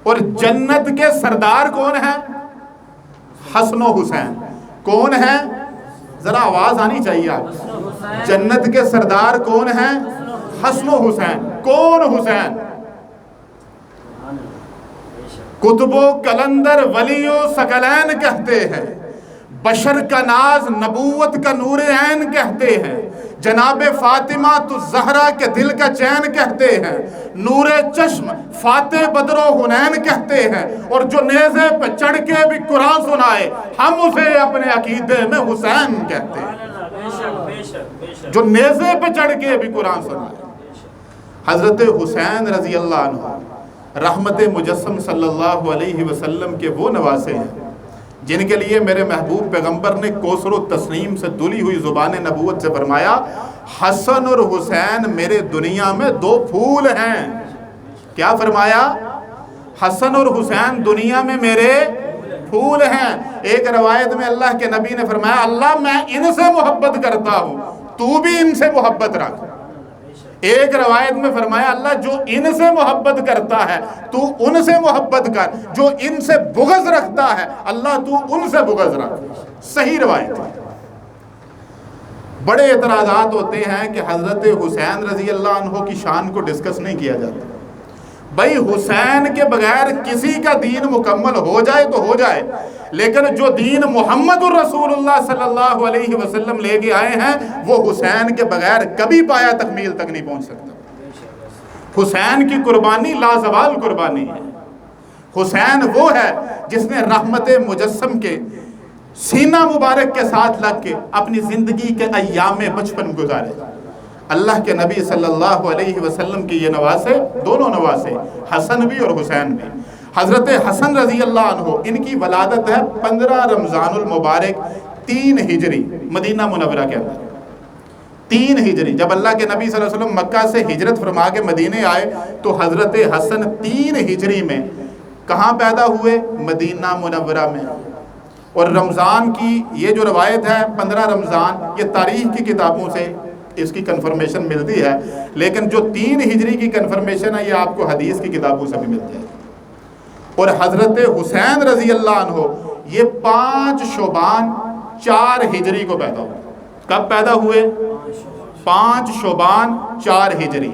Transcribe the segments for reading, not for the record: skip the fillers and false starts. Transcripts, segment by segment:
اور جنت کے سردار کون ہیں؟ حسن و حسین. کون ہیں؟ ذرا آواز آنی چاہیے آپ. جنت کے سردار کون ہیں؟ حسن و حسین. کون حسین؟ کتب و کلندر ولی و ثقلین کہتے ہیں، بشر کا ناز نبوت کا نور عین کہتے ہیں، جناب فاطمہ تو زہرا کے دل کا چین کہتے ہیں، نور چشم فاتح بدر و حنین کہتے ہیں، اور جو نیزے پہ چڑھ کے بھی قرآن سنائے ہم اسے اپنے عقیدے میں حسین کہتے ہیں. جو نیزے پہ چڑھ کے بھی قرآن سنائے. حضرت حسین رضی اللہ عنہ رحمت مجسم صلی اللہ علیہ وسلم کے وہ نواسے ہیں جن کے لیے میرے محبوب پیغمبر نے کوثر و تسنیم سے دلی ہوئی زبان نبوت سے فرمایا، حسن اور حسین میرے دنیا میں دو پھول ہیں. کیا فرمایا؟ حسن اور حسین دنیا میں میرے پھول ہیں. ایک روایت میں اللہ کے نبی نے فرمایا، اللہ میں ان سے محبت کرتا ہوں، تو بھی ان سے محبت رکھ. ایک روایت میں فرمایا، اللہ جو ان سے محبت کرتا ہے تو ان سے محبت کر، جو ان سے بغض رکھتا ہے اللہ تو ان سے بغض رکھ. صحیح روایت ہے. بڑے اعتراضات ہوتے ہیں کہ حضرت حسین رضی اللہ عنہ کی شان کو ڈسکس نہیں کیا جاتا. بھائی حسین کے بغیر کسی کا دین مکمل ہو جائے تو ہو جائے، لیکن جو دین محمد الرسول اللہ صلی اللہ علیہ وسلم لے کے آئے ہیں وہ حسین کے بغیر کبھی پایا تکمیل تک نہیں پہنچ سکتا. حسین کی قربانی لازوال قربانی ہے. حسین وہ ہے جس نے رحمت مجسم کے سینہ مبارک کے ساتھ لگ کے اپنی زندگی کے ایام بچپن گزارے. اللہ کے نبی صلی اللہ علیہ وسلم کی یہ نواسے، دونوں نواسے حسن بھی اور حسین بھی. حضرت حسن رضی اللہ عنہ ان کی ولادت ہے 15 رمضان المبارک 3 ہجری مدینہ منورہ کے اندر. 3 ہجری جب اللہ کے نبی صلی اللہ علیہ وسلم مکہ سے ہجرت فرما کے مدینے آئے تو حضرت حسن 3 ہجری میں کہاں پیدا ہوئے؟ مدینہ منورہ میں. اور رمضان کی یہ جو روایت ہے 15 رمضان، یہ تاریخ کی کتابوں سے اس کی کنفرمیشن ملتی ہے، لیکن جو 3 ہجری کی کنفرمیشن ہے یہ آپ کو حدیث کی کتابوں سے بھی ملتی ہے. اور حضرت حسین رضی اللہ عنہ یہ 5 شعبان 4 ہجری کو پیدا ہوئے. کب پیدا ہوئے؟ 5 شعبان 4 ہجری.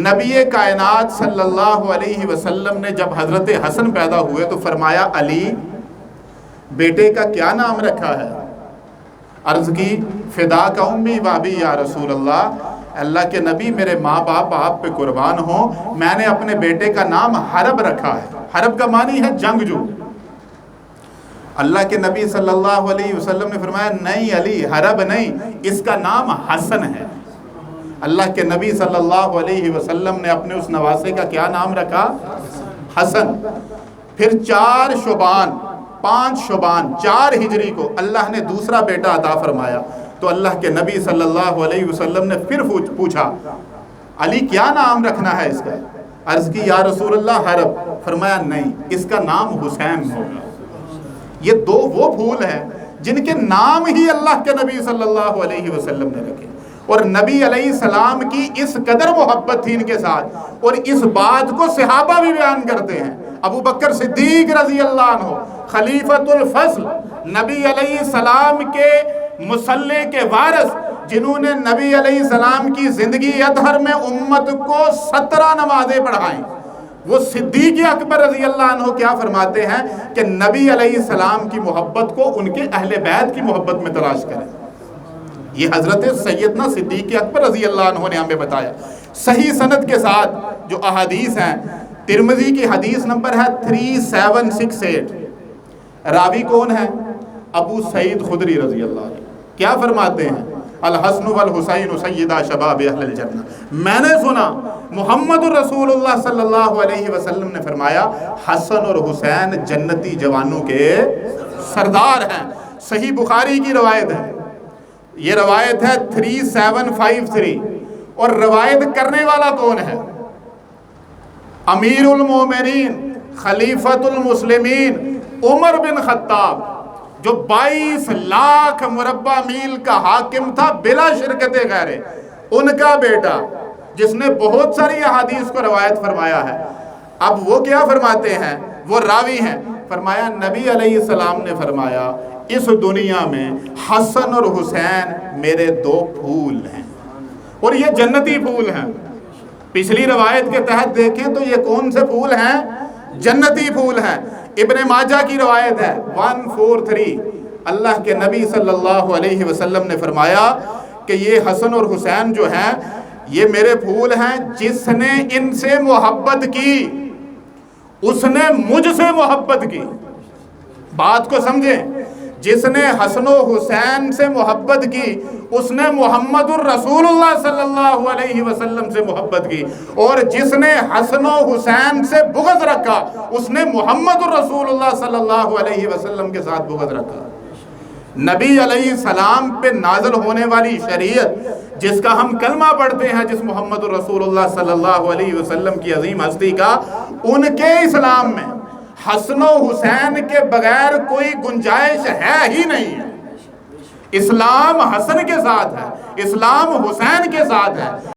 نبی کائنات صلی اللہ علیہ وسلم نے جب حضرت حسن پیدا ہوئے تو فرمایا، علی بیٹے کا کیا نام رکھا ہے؟ عرض کی، فدا کا امی و ابی یا رسول اللہ، اللہ کے نبی میرے ماں باپ آپ پہ قربان ہوں، میں نے اپنے بیٹے کا نام حرب رکھا ہے. حرب کا معنی ہے جنگجو. اللہ کے نبی صلی اللہ علیہ وسلم نے فرمایا، نہیں علی، حرب نہیں، اس کا نام حسن ہے. اللہ کے نبی صلی اللہ علیہ وسلم نے اپنے اس نواسے کا کیا نام رکھا؟ حسن. پھر 4 شعبان 5 شعبان 4 ہجری کو اللہ نے دوسرا بیٹا عطا فرمایا تو اللہ کے نبی صلی اللہ علیہ وسلم نے پھر پوچھا، علی کیا نام رکھنا ہے اس کا؟ عرض کی، یا رسول اللہ حرب. فرمایا نہیں، اس کا نام حسین ہوگا. یہ 2 وہ پھول ہیں جن کے نام ہی اللہ کے نبی صلی اللہ علیہ وسلم نے رکھے. اور نبی علیہ السلام کی اس قدر محبت تھی ان کے ساتھ، اور اس بات کو صحابہ بھی بیان کرتے ہیں. ابو بکر صدیق رضی اللہ عنہ خلیفۃ الفضل، نبی علیہ السلام کے مصلی کے وارث، جنہوں نے نبی علیہ السلام کی زندگی اطہر میں امت کو 17 نمازیں پڑھائیں، وہ صدیق اکبر رضی اللہ عنہ کیا فرماتے ہیں کہ نبی علیہ السلام کی محبت کو ان کے اہل بیت کی محبت میں تلاش کریں. یہ حضرت سیدنا صدیق اکبر رضی اللہ عنہ نے ہمیں بتایا صحیح سند کے ساتھ. جو احادیث ہیں، ترمذی کی حدیث نمبر ہے 3768. راوی کون ہے؟ ابو سعید خدری رضی اللہ عنہ. کیا فرماتے ہیں؟ الحسن والحسین سیدہ شباب اہل الجنہ. میں نے سنا محمد الرسول اللہ صلی اللہ علیہ وسلم نے فرمایا، حسن اور حسین جنتی جوانوں کے سردار ہیں. صحیح بخاری کی روایت ہے. یہ روایت ہے 3753. اور روایت کرنے والا کون ہے؟ امیر المومنین خلیفۃ المسلمین عمر بن خطاب، جو 22 لاکھ مربع میل کا حاکم تھا بلا شرکت غیرے. ان کا بیٹا جس نے بہت ساری احادیث کو روایت فرمایا ہے، اب وہ کیا فرماتے ہیں، وہ راوی ہیں، فرمایا نبی علیہ السلام نے فرمایا اس دنیا میں حسن اور حسین میرے دو پھول ہیں، اور یہ جنتی پھول ہیں۔ پچھلی روایت کے تحت دیکھیں تو یہ کون سے پھول ہیں؟ جنتی پھول ہیں۔ ابن ماجہ کی روایت ہے 143، اللہ کے نبی صلی اللہ علیہ وسلم نے فرمایا کہ یہ حسن اور حسین جو ہیں یہ میرے پھول ہیں، جس نے ان سے محبت کی اس نے مجھ سے محبت کی۔ بات کو سمجھیں، جس نے حسن و حسین سے محبت کی اس نے محمد الرسول اللہ صلی اللہ علیہ وسلم سے محبت کی، اور جس نے حسن و حسین سے بغض رکھا اس نے محمد الرسول اللہ صلی اللہ علیہ وسلم کے ساتھ بغض رکھا۔ نبی علیہ السلام پہ نازل ہونے والی شریعت جس کا ہم کلمہ پڑھتے ہیں، جس محمد الرسول اللہ صلی اللہ علیہ وسلم کی عظیم ہستی کا، ان کے اسلام میں حسن و حسین کے بغیر کوئی گنجائش ہے ہی نہیں ہے۔ اسلام حسن کے ساتھ ہے، اسلام حسین کے ساتھ ہے۔